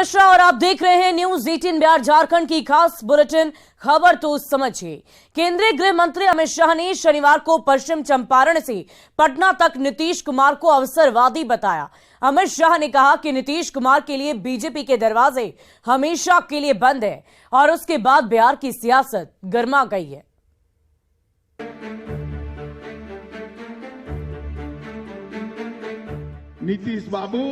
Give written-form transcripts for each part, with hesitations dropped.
मिश्रा और आप देख रहे हैं न्यूज 18 बिहार झारखंड की खास बुलेटिन खबर तो समझिए। केंद्रीय गृह मंत्री अमित शाह ने शनिवार को पश्चिम चंपारण से पटना तक नीतीश कुमार को अवसरवादी बताया। अमित शाह ने कहा कि नीतीश कुमार के लिए बीजेपी के दरवाजे हमेशा के लिए बंद है और उसके बाद बिहार की सियासत गर्मा गई है। नीतीश बाबू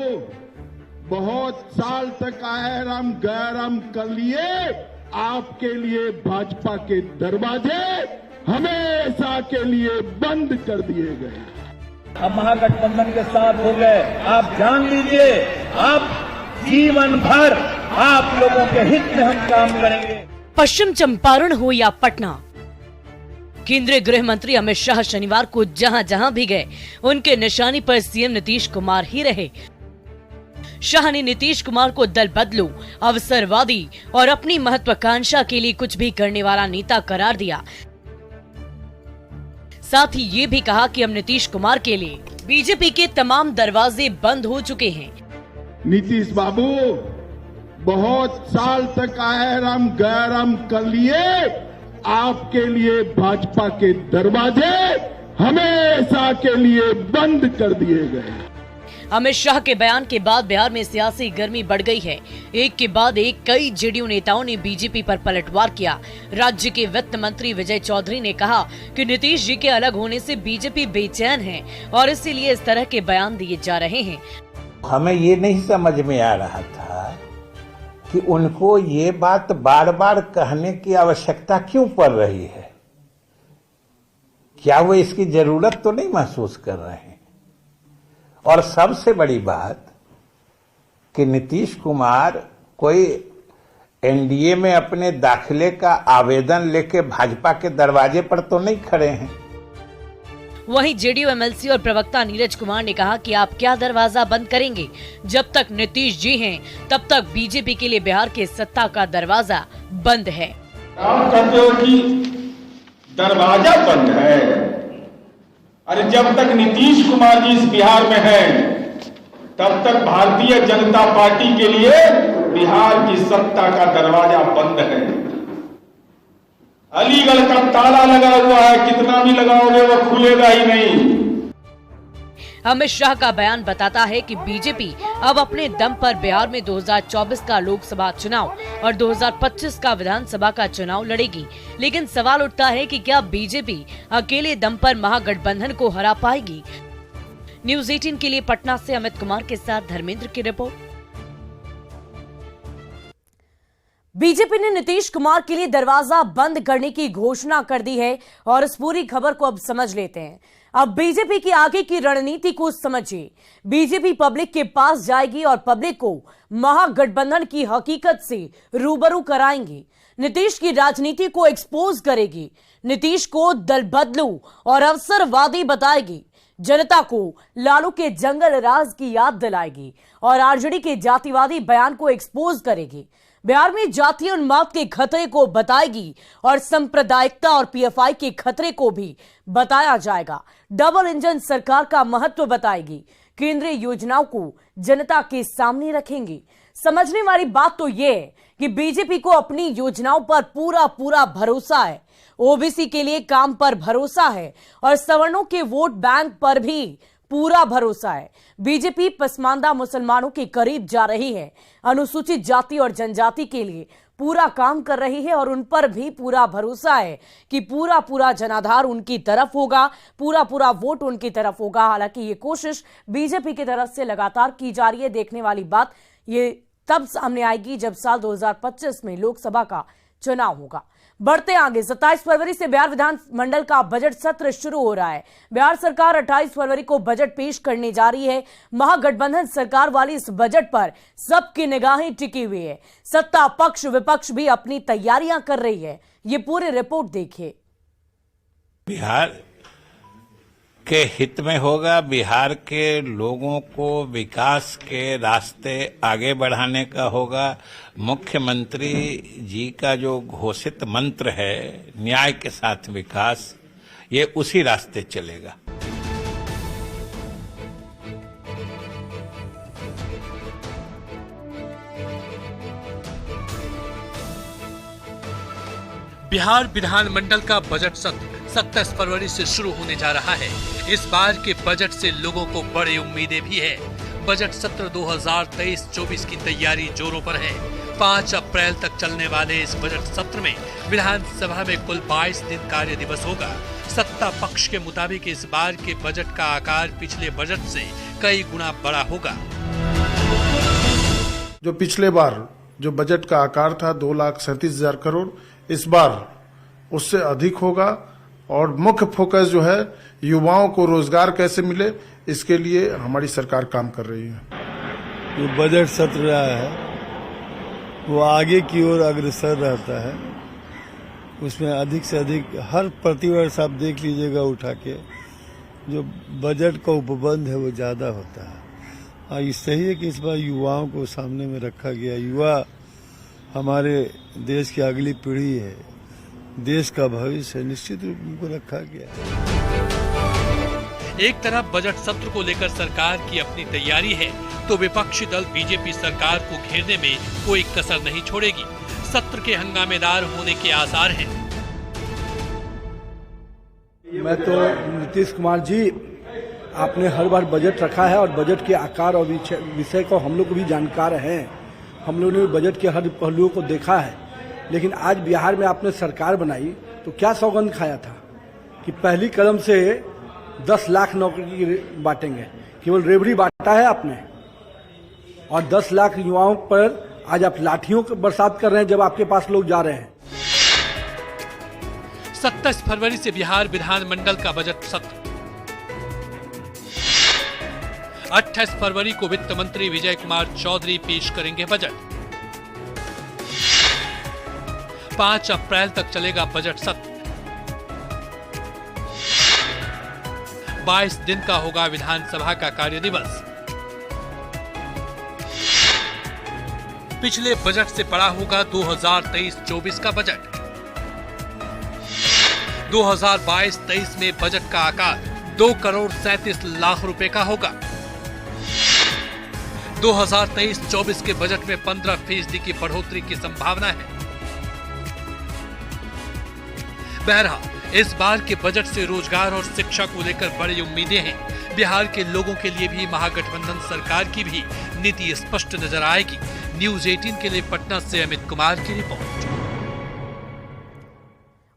बहुत साल तक आराम गैराम कर लिए, आपके लिए भाजपा के दरवाजे हमेशा के लिए बंद कर दिए गए। अब महागठबंधन के साथ हो गए, आप जान लीजिए अब जीवन भर आप लोगों के हित में हम काम करेंगे। पश्चिम चंपारण हो या पटना, केंद्रीय गृह मंत्री अमित शाह शनिवार को जहां जहां भी गए उनके निशाने पर सीएम नीतीश कुमार ही रहे। शाह ने नीतीश कुमार को दल बदलू, अवसरवादी और अपनी महत्वाकांक्षा के लिए कुछ भी करने वाला नेता करार दिया। साथ ही ये भी कहा कि अब नीतीश कुमार के लिए बीजेपी के तमाम दरवाजे बंद हो चुके हैं। नीतीश बाबू बहुत साल तक आराम गैराम कर लिए, आपके लिए भाजपा के दरवाजे हमेशा के लिए बंद कर दिए गए। अमित शाह के बयान के बाद बिहार में सियासी गर्मी बढ़ गई है। एक के बाद एक कई जेडीयू नेताओं ने बीजेपी पर पलटवार किया। राज्य के वित्त मंत्री विजय चौधरी ने कहा कि नीतीश जी के अलग होने से बीजेपी बेचैन है और इसीलिए इस तरह के बयान दिए जा रहे हैं। हमें ये नहीं समझ में आ रहा था कि उनको ये बात बार बार कहने की आवश्यकता क्यों पड़ रही है। क्या वो इसकी जरूरत तो नहीं महसूस कर रहे हैं? और सबसे बड़ी बात कि नीतीश कुमार कोई एनडीए में अपने दाखिले का आवेदन लेके भाजपा के दरवाजे पर तो नहीं खड़े हैं। वहीं जेडीयू एमएलसी और प्रवक्ता नीरज कुमार ने कहा कि आप क्या दरवाजा बंद करेंगे? जब तक नीतीश जी हैं, तब तक बीजेपी के लिए बिहार के सत्ता का दरवाजा बंद है। आप कहते हो कि दरवाजा बंद है, अरे जब तक नीतीश कुमार जी इस बिहार में हैं, तब तक भारतीय जनता पार्टी के लिए बिहार की सत्ता का दरवाजा बंद है। अलीगढ़ का ताला लगा हुआ है, कितना भी लगाओगे वो खुलेगा ही नहीं। अमित शाह का बयान बताता है कि बीजेपी अब अपने दम पर बिहार में 2024 का लोकसभा चुनाव और 2025 का विधानसभा का चुनाव लड़ेगी। लेकिन सवाल उठता है कि क्या बीजेपी अकेले दम पर महागठबंधन को हरा पाएगी? न्यूज 18 के लिए पटना से अमित कुमार के साथ धर्मेंद्र की रिपोर्ट। बीजेपी ने नीतीश कुमार के लिए दरवाजा बंद करने की घोषणा कर दी है और इस पूरी खबर को अब समझ लेते हैं। अब बीजेपी की आगे की रणनीति को समझिए। बीजेपी पब्लिक के पास जाएगी और पब्लिक को महागठबंधन की हकीकत से रूबरू कराएंगी। नीतीश की राजनीति को एक्सपोज करेगी। नीतीश को दल बदलू और अवसरवादी बताएगी। जनता को लालू के जंगल राज की याद दिलाएगी और आरजेडी के जातिवादी बयान को एक्सपोज करेगी। बिहार में जातीय उन्माद के खतरे को बताएगी और सांप्रदायिकता और पीएफआई के खतरे को भी बताया जाएगा। डबल इंजन सरकार का महत्व बताएगी। केंद्रीय योजनाओं को जनता के सामने रखेंगी। समझने वाली बात तो यह है कि बीजेपी को अपनी योजनाओं पर पूरा भरोसा है। ओबीसी के लिए काम पर भरोसा है और सवर्णों के वोट बैंक पर भी पूरा भरोसा है। बीजेपी पसमानदा मुसलमानों के करीब जा रही है। अनुसूचित जाति और जनजाति के लिए पूरा काम कर रही है और उन पर भी पूरा भरोसा है कि पूरा जनाधार उनकी तरफ होगा, पूरा वोट उनकी तरफ होगा। हालांकि ये कोशिश बीजेपी की तरफ से लगातार की जा रही है। देखने वाली बात ये तब सामने आएगी जब साल 2025 में लोकसभा का चुनाव होगा। बढ़ते आगे, 27 फरवरी से बिहार विधानमंडल का बजट सत्र शुरू हो रहा है। बिहार सरकार 28 फरवरी को बजट पेश करने जा रही है। महागठबंधन सरकार वाली इस बजट पर सबकी निगाहें टिकी हुई है। सत्ता पक्ष विपक्ष भी अपनी तैयारियां कर रही है। ये पूरी रिपोर्ट देखिए। बिहार के हित में होगा, बिहार के लोगों को विकास के रास्ते आगे बढ़ाने का होगा। मुख्यमंत्री जी का जो घोषित मंत्र है न्याय के साथ विकास, ये उसी रास्ते चलेगा। बिहार विधानमंडल का बजट सत्र 27 फरवरी से शुरू होने जा रहा है। इस बार के बजट से लोगों को बड़ी उम्मीदें भी है। बजट सत्र 2023-24 की तैयारी जोरों पर है। 5 अप्रैल तक चलने वाले इस बजट सत्र में विधानसभा में कुल 22 दिन कार्य दिवस होगा। सत्ता पक्ष के मुताबिक इस बार के बजट का आकार पिछले बजट से कई गुना बड़ा होगा। जो पिछले बार जो बजट का आकार था 2,37,000 करोड़, इस बार उससे अधिक होगा और मुख्य फोकस जो है युवाओं को रोजगार कैसे मिले, इसके लिए हमारी सरकार काम कर रही है। जो बजट सत्र रहा है वो आगे की ओर अग्रसर रहता है। उसमें अधिक से अधिक हर प्रतिवर्ष आप देख लीजिएगा उठा के, जो बजट का उपबंध है वो ज्यादा होता है। ये सही है कि इस बार युवाओं को सामने में रखा गया। युवा हमारे देश की अगली पीढ़ी है, देश का भविष्य है, निश्चित रूप में उनको रखा गया। एक तरफ बजट सत्र को लेकर सरकार की अपनी तैयारी है, तो विपक्षी दल बीजेपी सरकार को घेरने में कोई कसर नहीं छोड़ेगी। सत्र के हंगामेदार होने के आसार हैं। मैं तो नीतीश कुमार जी, आपने हर बार बजट रखा है और बजट के आकार और विषय को हम लोग भी जानकार हैं। हम लोगों ने बजट के हर पहलुओं को देखा है। लेकिन आज बिहार में आपने सरकार बनाई तो क्या सौगंध खाया था कि पहली कदम से 10 लाख नौकरी बांटेंगे। केवल रेवड़ी बांटा है आपने, और 10 लाख युवाओं पर आज आप लाठियों की बरसात कर रहे हैं जब आपके पास लोग जा रहे हैं। 27 फरवरी से बिहार विधानमंडल का बजट सत्र। 28 फरवरी को वित्त मंत्री विजय कुमार चौधरी पेश करेंगे बजट। 5 अप्रैल तक चलेगा बजट सत्र। 22 दिन का होगा विधानसभा का कार्य दिवस। पिछले बजट से बड़ा होगा 2023-24 का बजट। 2022-23 में बजट का आकार 2,37,00,000 रुपए का होगा। 2023-24 के बजट में 15% की बढ़ोतरी की संभावना है। बहरहाल इस बार के बजट से रोजगार और शिक्षा को लेकर बड़ी उम्मीदें हैं। बिहार के लोगों के लिए भी महागठबंधन सरकार की भी नीति स्पष्ट नजर आएगी। न्यूज़ 18 के लिए पटना से अमित कुमार की रिपोर्ट।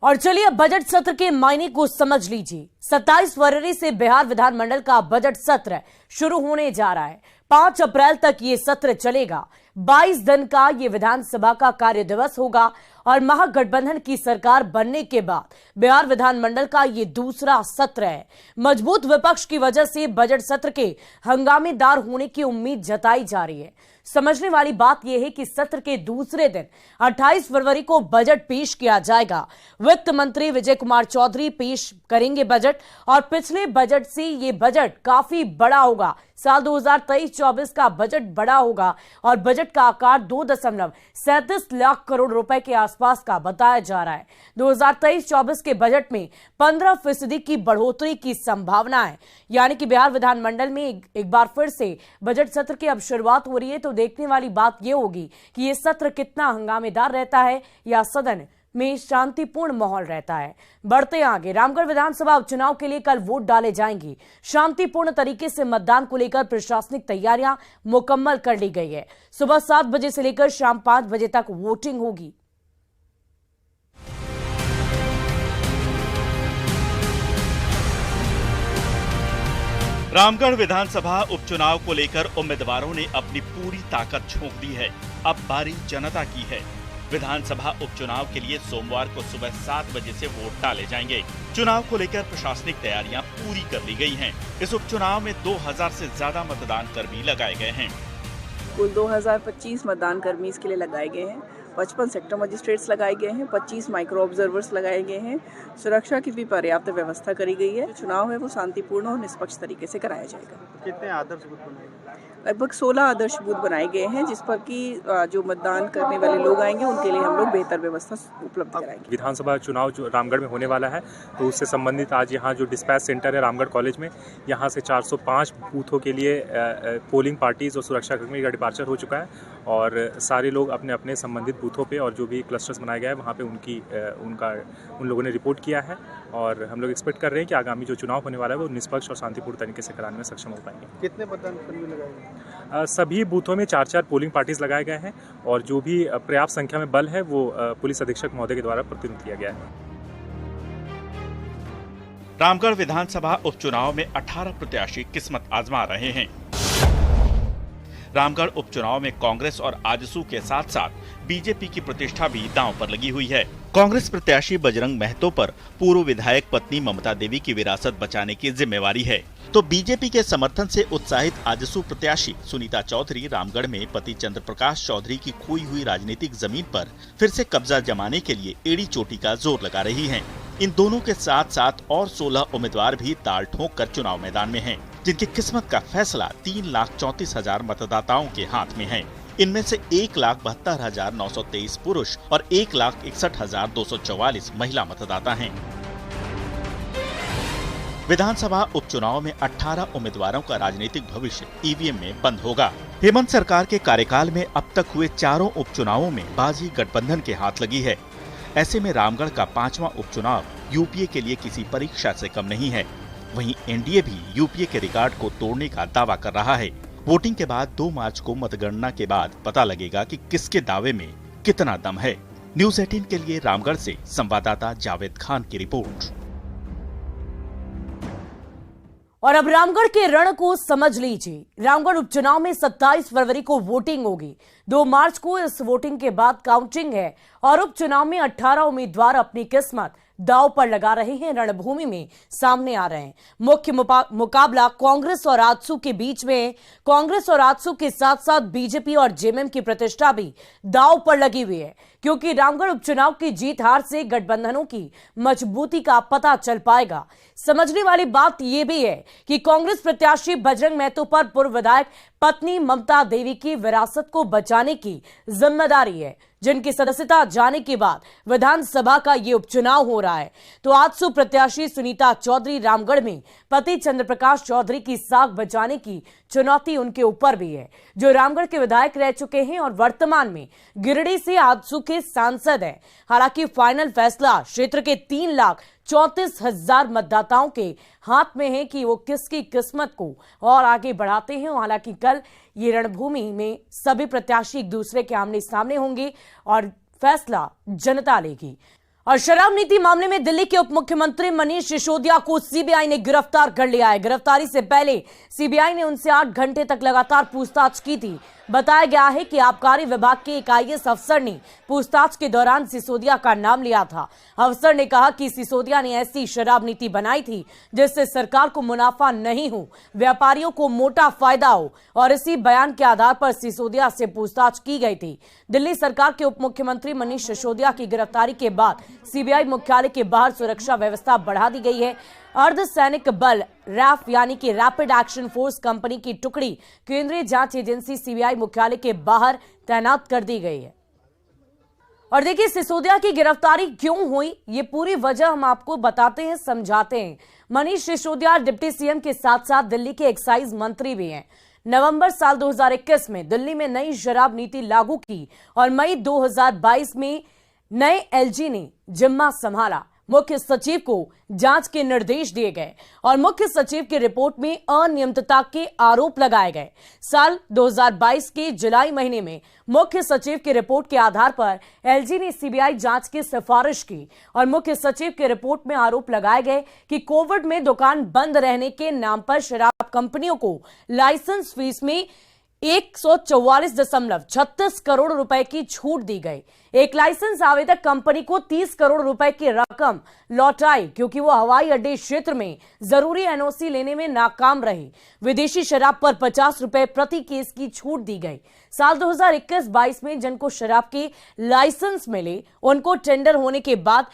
और चलिए अब बजट सत्र के मायने को समझ लीजिए। 27 फरवरी से बिहार विधानमंडल का बजट सत्र शुरू होने जा रहा है। 5 अप्रैल तक ये सत्र चलेगा। 22 दिन का ये विधानसभा का कार्य दिवस होगा और महागठबंधन की सरकार बनने के बाद बिहार विधानमंडल का ये दूसरा सत्र है। मजबूत विपक्ष की वजह से बजट सत्र के हंगामेदार होने की उम्मीद जताई जा रही है। समझने वाली बात यह है कि सत्र के दूसरे दिन 28 फरवरी को बजट पेश किया जाएगा। वित्त मंत्री विजय कुमार चौधरी पेश करेंगे बजट और पिछले बजट से ये बजट काफी बड़ा होगा। साल 2023-24 का बजट बड़ा होगा और बजट का आकार 2.37 लाख करोड़ रुपए के आसपास का बताया जा रहा है। 2023-24 के बजट में 15% की बढ़ोतरी की संभावना है। यानी कि बिहार विधानमंडल में एक बार फिर से बजट सत्र की अब शुरुआत हो रही है। तो देखने वाली बात यह होगी कि यह सत्र कितना हंगामेदार रहता है या सदन में शांतिपूर्ण माहौल रहता है। बढ़ते आगे, रामगढ़ विधानसभा उपचुनाव के लिए कल वोट डाले जाएंगे। शांतिपूर्ण तरीके से मतदान को लेकर प्रशासनिक तैयारियां मुकम्मल कर ली गई है। सुबह 7 बजे से लेकर शाम 5 बजे तक वोटिंग होगी। रामगढ़ विधानसभा उपचुनाव को लेकर उम्मीदवारों ने अपनी पूरी ताकत झोंक दी है। अब बारी जनता की है। विधानसभा उपचुनाव के लिए सोमवार को सुबह 7 बजे से वोट डाले जाएंगे। चुनाव को लेकर प्रशासनिक तैयारियां पूरी कर ली गई हैं। इस उपचुनाव में 2000 से ज्यादा मतदान कर्मी लगाए गए हैं। कुल 2025 मतदान कर्मी इसके लिए लगाए गए हैं। 55 सेक्टर मजिस्ट्रेट्स लगाए गए हैं। 25 माइक्रो ऑब्जर्वर्स लगाए गए हैं। सुरक्षा की भी पर्याप्त व्यवस्था करी गई है। चुनाव है वो शांतिपूर्ण और निष्पक्ष तरीके से कराया जाएगा। कितने आदर्श बूथ बनाए गए? लगभग 16 आदर्श बूथ बनाए गए हैं, जिस पर कि जो मतदान करने वाले लोग आएंगे उनके लिए हम लोग बेहतर व्यवस्था उपलब्ध कराएंगे। विधानसभा चुनाव जो रामगढ़ में होने वाला है, तो उससे संबंधित आज यहाँ जो डिस्पैच सेंटर है रामगढ़ कॉलेज में, यहाँ से 405 बूथों के लिए पोलिंग पार्टीज और सुरक्षाकर्मी का डिपार्चर हो चुका है और सारे लोग अपने अपने संबंधित बूथों पे और जो भी क्लस्टर्स बनाए गए हैं वहाँ पे उन लोगों ने रिपोर्ट किया है और हम लोग एक्सपेक्ट कर रहे हैं कि आगामी जो चुनाव होने वाला है वो निष्पक्ष और शांतिपूर्ण तरीके से कराने में सक्षम हो पाएंगे। कितने मतदान कर्मी लगाए गए? सभी बूथों में 4-4 पोलिंग पार्टीज लगाए गए हैं और जो भी पर्याप्त संख्या में बल है वो पुलिस अधीक्षक महोदय के द्वारा प्रतिनियुक्त किया गया है। रामगढ़ विधानसभा उपचुनाव में 18 प्रत्याशी किस्मत आजमा रहे हैं। रामगढ़ उपचुनाव में कांग्रेस और आजसू के साथ साथ बीजेपी की प्रतिष्ठा भी दांव पर लगी हुई है। कांग्रेस प्रत्याशी बजरंग महतो पर पूर्व विधायक पत्नी ममता देवी की विरासत बचाने की जिम्मेवारी है, तो बीजेपी के समर्थन से उत्साहित आजसू प्रत्याशी सुनीता चौधरी रामगढ़ में पति चंद्र प्रकाश चौधरी की खोई हुई राजनीतिक जमीन पर फिर से कब्जा जमाने के लिए एड़ी चोटी का जोर लगा रही हैं। इन दोनों के साथ साथ और 16 उम्मीदवार भी ताल ठोक कर चुनाव मैदान में हैं, जिनकी किस्मत का फैसला 3,34,000 मतदाताओं के हाथ में है। इनमें से 1,72,923 पुरुष और 1,61,244 महिला मतदाता हैं। विधानसभा उपचुनाव में 18 उम्मीदवारों का राजनीतिक भविष्य ईवीएम में बंद होगा। हेमंत सरकार के कार्यकाल में अब तक हुए चारों उपचुनावों में बाजी गठबंधन के हाथ लगी है। ऐसे में रामगढ़ का 5वां उपचुनाव यूपीए के लिए किसी परीक्षा से कम नहीं है। वहीं एनडीए भी यूपीए के रिकॉर्ड को तोड़ने का दावा कर रहा है। वोटिंग के बाद 2 मार्च को मतगणना के बाद पता लगेगा कि किसके दावे में कितना दम है। न्यूज़ 18 के लिए रामगढ़ से संवाददाता जावेद खान की रिपोर्ट। और अब रामगढ़ के रण को समझ लीजिए। रामगढ़ उपचुनाव में 27 फरवरी को वोटिंग होगी। 2 मार्च को इस वोटिंग के बाद काउंटिंग है और उपचुनाव में 18 उम्मीदवार अपनी किस्मत दांव पर लगा रहे हैं, रणभूमि में सामने आ रहे हैं। मुख्य मुकाबला कांग्रेस और आजसू के बीच में है। कांग्रेस और आजसू के साथ साथ बीजेपी और जेएमएम की प्रतिष्ठा भी दांव पर लगी हुई है, क्योंकि रामगढ़ उपचुनाव की जीत हार से गठबंधनों की मजबूती का पता चल पाएगा। समझने वाली बात यह भी है कि कांग्रेस प्रत्याशी बजरंग महतो पर पूर्व विधायक पत्नी ममता देवी की विरासत को बचाने की जिम्मेदारी है, जिनकी सदस्यता जाने के बाद विधानसभा का ये उपचुनाव हो रहा है। तो आजसू प्रत्याशी सुनीता चौधरी रामगढ़ में पति चंद्र प्रकाश चौधरी की साख बचाने की चुनौती उनके ऊपर भी है, जो रामगढ़ के विधायक रह चुके हैं और वर्तमान में गिरिडीह से आजसू के सांसद हैं। हालांकि फाइनल फैसला क्षेत्र के 3,34,000 मतदाताओं के हाथ में है कि वो किसकी किस्मत को और आगे बढ़ाते हैं। हालांकि कल ये रणभूमि में सभी प्रत्याशी एक दूसरे के आमने सामने होंगे और फैसला जनता लेगी। और शराब नीति मामले में दिल्ली के उप मुख्यमंत्री मनीष सिसोदिया को सीबीआई ने गिरफ्तार कर लिया है। गिरफ्तारी से पहले सीबीआई ने उनसे 8 घंटे तक लगातार पूछताछ की थी। बताया गया है कि आबकारी विभाग के एक आईएएस अफसर ने पूछताछ के दौरान सिसोदिया का नाम लिया था। अफसर ने कहा कि सिसोदिया ने ऐसी शराब नीति बनाई थी जिससे सरकार को मुनाफा नहीं हो, व्यापारियों को मोटा फायदा हो, और इसी बयान के आधार पर सिसोदिया से पूछताछ की गई थी। दिल्ली सरकार के उप मुख्यमंत्री मनीष सिसोदिया की गिरफ्तारी के बाद सीबीआई मुख्यालय के बाहर सुरक्षा व्यवस्था बढ़ा दी गई है। अर्धसैनिक बल रैफ यानी कि रैपिड एक्शन फोर्स कंपनी की टुकड़ी केंद्रीय जांच एजेंसी सीबीआई मुख्यालय के बाहर तैनात कर दी गई है। और देखिए सिसोदिया की गिरफ्तारी क्यों हुई, ये पूरी वजह हम आपको बताते हैं, समझाते हैं। मनीष सिसोदिया डिप्टी सीएम के साथ साथ दिल्ली के एक्साइज मंत्री भी हैं। नवंबर साल 2021 में दिल्ली में नई शराब नीति लागू की और मई 2022 में नए एलजी ने जिम्मा संभाला। मुख्य सचिव को जांच के निर्देश दिए गए और मुख्य सचिव की रिपोर्ट में अनियमितता के आरोप लगाए गए। साल 2022 के जुलाई महीने में मुख्य सचिव की रिपोर्ट के आधार पर एलजी ने सीबीआई जांच की सिफारिश की और मुख्य सचिव की रिपोर्ट में आरोप लगाए गए कि कोविड में दुकान बंद रहने के नाम पर शराब कंपनियों को लाइसेंस फीस में 144.36 करोड़ रुपए की छूट दी गई। एक लाइसेंस आवेदक कंपनी को 30 करोड़ रुपए की रकम लौटाई क्योंकि वो हवाई अड्डे क्षेत्र में जरूरी एनओसी लेने में नाकाम रही। विदेशी शराब पर 50 रुपए प्रति केस की छूट दी गई। साल 2021-22 में जिनको शराब के लाइसेंस मिले उनको टेंडर होने के बाद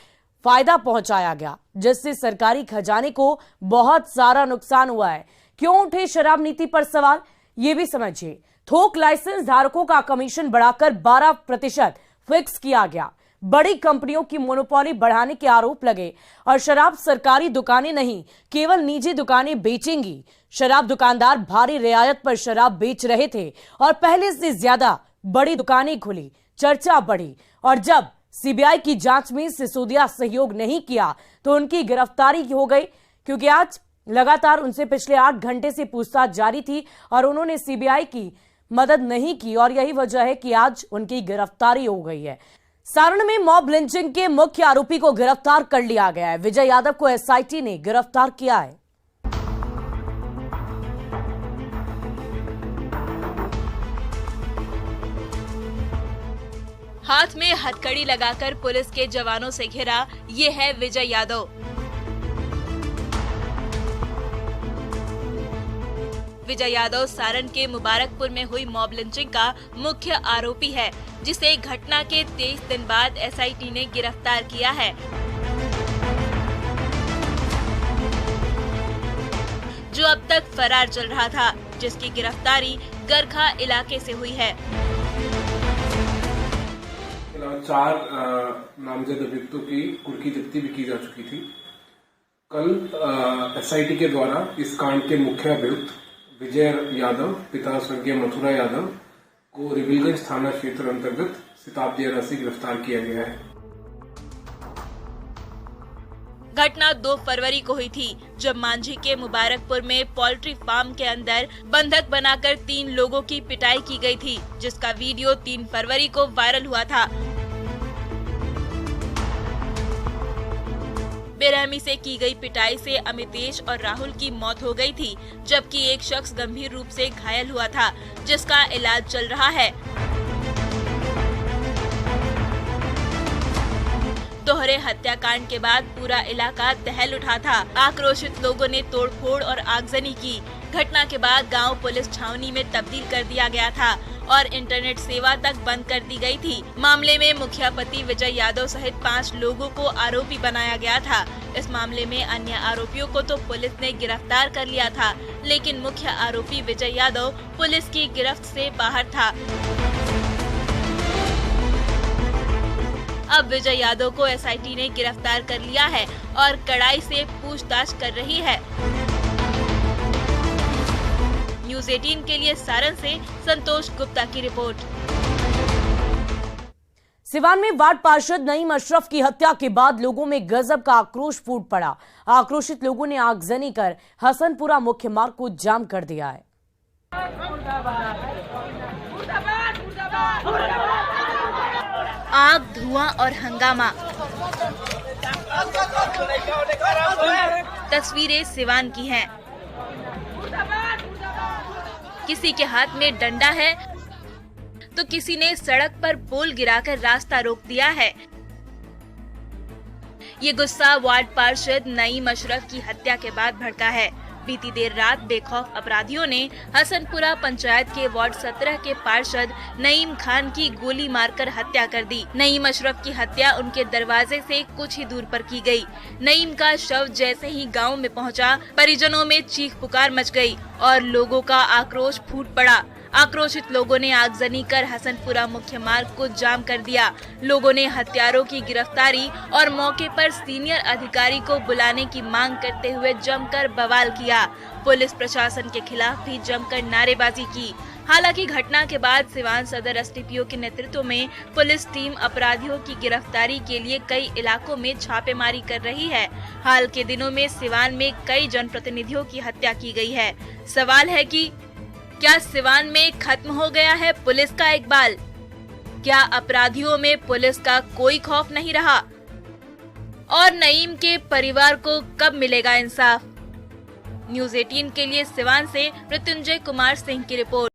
फायदा पहुंचाया गया, जिससे सरकारी खजाने को बहुत सारा नुकसान हुआ है। क्यों उठे शराब नीति पर सवाल, ये भी समझिए। थोक लाइसेंस धारकों का कमीशन बढ़ाकर 12% फिक्स किया गया। बड़ी कंपनियों की मोनोपोली बढ़ाने के आरोप लगे और शराब सरकारी दुकानें नहीं केवल निजी दुकानें बेचेंगी। शराब दुकानदार भारी रियायत पर शराब बेच रहे थे और पहले से ज्यादा बड़ी दुकानें खुली, चर्चा बढ़ी और जब सीबीआई की जांच में सिसोदिया सहयोग नहीं किया तो उनकी गिरफ्तारी हो गई, क्योंकि आज लगातार उनसे पिछले 8 घंटे से पूछताछ जारी थी और उन्होंने सीबीआई की मदद नहीं की और यही वजह है कि आज उनकी गिरफ्तारी हो गई है। सारण में मॉब लिंचिंग के मुख्य आरोपी को गिरफ्तार कर लिया गया है। विजय यादव को एसआईटी ने गिरफ्तार किया है। हाथ में हथकड़ी लगाकर पुलिस के जवानों से घिरा ये है विजय यादव। विजय यादव सारण के मुबारकपुर में हुई मॉब लिंचिंग का मुख्य आरोपी है, जिसे घटना के 23 दिन बाद एसआईटी ने गिरफ्तार किया है। जो अब तक फरार चल रहा था, जिसकी गिरफ्तारी गरखा इलाके से हुई है। 4 नामजद अभियुक्तों की कुर्की जब्ती भी की जा चुकी थी। कल एसआईटी के द्वारा इस कांड के मुख्य अभियुक्त विजय यादव पिता स्वर्गीय मथुरा यादव को रिविलगंज थाना क्षेत्र अंतर्गत सिताबदियारा से गिरफ्तार किया गया है। घटना 2 फरवरी को हुई थी, जब मांझी के मुबारकपुर में पोल्ट्री फार्म के अंदर बंधक बनाकर 3 लोगों की पिटाई की गई थी, जिसका वीडियो 3 फरवरी को वायरल हुआ था। बेरहमी से की गई पिटाई से अमितेश और राहुल की मौत हो गई थी, जबकि एक शख्स गंभीर रूप से घायल हुआ था, जिसका इलाज चल रहा है। दोहरे हत्याकांड के बाद पूरा इलाका दहल उठा था। आक्रोशित लोगों ने तोड़फोड़ और आगजनी की। घटना के बाद गांव पुलिस छावनी में तब्दील कर दिया गया था और इंटरनेट सेवा तक बंद कर दी गई थी। मामले में मुखिया पति विजय यादव सहित 5 लोगों को आरोपी बनाया गया था। इस मामले में अन्य आरोपियों को तो पुलिस ने गिरफ्तार कर लिया था, लेकिन मुख्य आरोपी विजय यादव पुलिस की गिरफ्त से बाहर था। अब विजय यादव को एसआईटी ने गिरफ्तार कर लिया है और कड़ाई से पूछताछ कर रही है। न्यूज़ 18 के लिए सारण से संतोष गुप्ता की रिपोर्ट। सिवान में वार्ड पार्षद नईम अशरफ की हत्या के बाद लोगों में गजब का आक्रोश फूट पड़ा। आक्रोशित लोगों ने आगजनी कर हसनपुरा मुख्य मार्ग को जाम कर दिया है। आग, धुआं और हंगामा। तस्वीरें सिवान की हैं। किसी के हाथ में डंडा है तो किसी ने सड़क पर पोल गिराकर रास्ता रोक दिया है। ये गुस्सा वार्ड पार्षद नईम अशरफ की हत्या के बाद भड़का है। बीती देर रात बेखौफ अपराधियों ने हसनपुरा पंचायत के वार्ड 17 के पार्षद नईम खान की गोली मारकर हत्या कर दी। नईम अशरफ की हत्या उनके दरवाजे से कुछ ही दूर पर की गई। नईम का शव जैसे ही गांव में पहुंचा, परिजनों में चीख पुकार मच गई और लोगों का आक्रोश फूट पड़ा। आक्रोशित लोगों ने आगजनी कर हसनपुरा मुख्य मार्ग को जाम कर दिया। लोगों ने हत्यारों की गिरफ्तारी और मौके पर सीनियर अधिकारी को बुलाने की मांग करते हुए जमकर बवाल किया। पुलिस प्रशासन के खिलाफ भी जमकर नारेबाजी की। हालांकि घटना के बाद सिवान सदर एसडीपीओ के नेतृत्व में पुलिस टीम अपराधियों की गिरफ्तारी के लिए कई इलाकों में छापेमारी कर रही है। हाल के दिनों में सिवान में कई जनप्रतिनिधियों की हत्या की गई है। सवाल है कि क्या सिवान में खत्म हो गया है पुलिस का इकबाल? क्या अपराधियों में पुलिस का कोई खौफ नहीं रहा? और नईम के परिवार को कब मिलेगा इंसाफ? न्यूज़ 18 के लिए सिवान से मृत्युंजय कुमार सिंह की रिपोर्ट।